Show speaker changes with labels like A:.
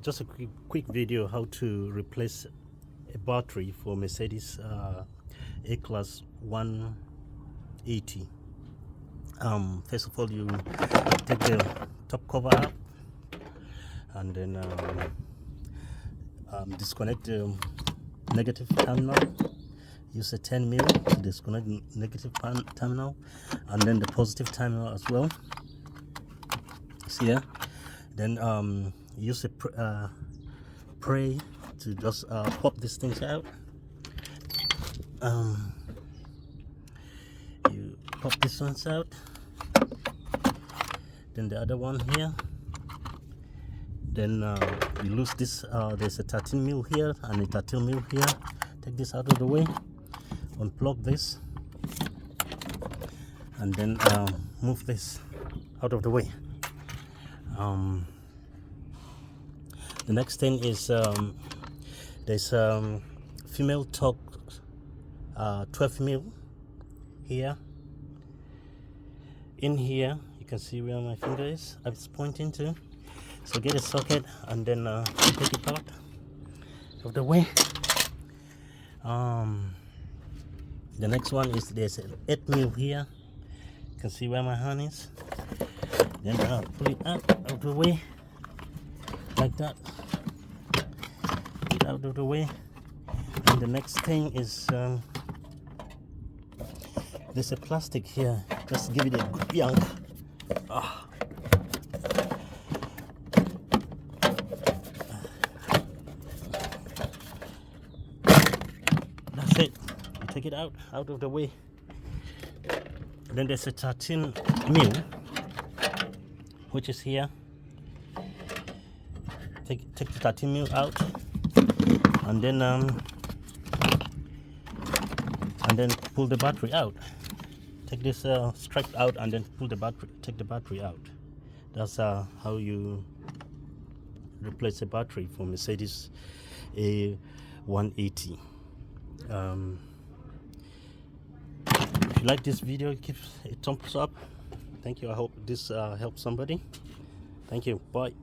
A: Just a quick video how to replace a battery for Mercedes A-Class 180. First of all, you take the top cover up and then disconnect the negative terminal. Use a 10mm to disconnect the negative terminal and then the positive terminal as well. See here? Then use a pray to just pop these things out. You pop these ones out. Then the other one here. Then you lose this. There's a 13mm here and a 13mm here. Take this out of the way. Unplug this. And then move this out of the way. The next thing is there's female torque 12mm here. In here you can see where my finger is. I'm pointing to. So get a socket and then take it out of the way. The next one is there's an 8mm here. You can see where my hand is. Then pull it out of the way like that. Get out of the way. And the next thing is there's a plastic here. Just give it a good yank. That's it. You take it out of the way. Then there's a 13mm, which is here. Take the 13mm out, and then pull the battery out. Take this strap out and then pull the battery. Take the battery out. That's how you replace a battery for Mercedes A180. If you like this video, give a thumbs up. Thank you. I hope this helps somebody. Thank you. Bye.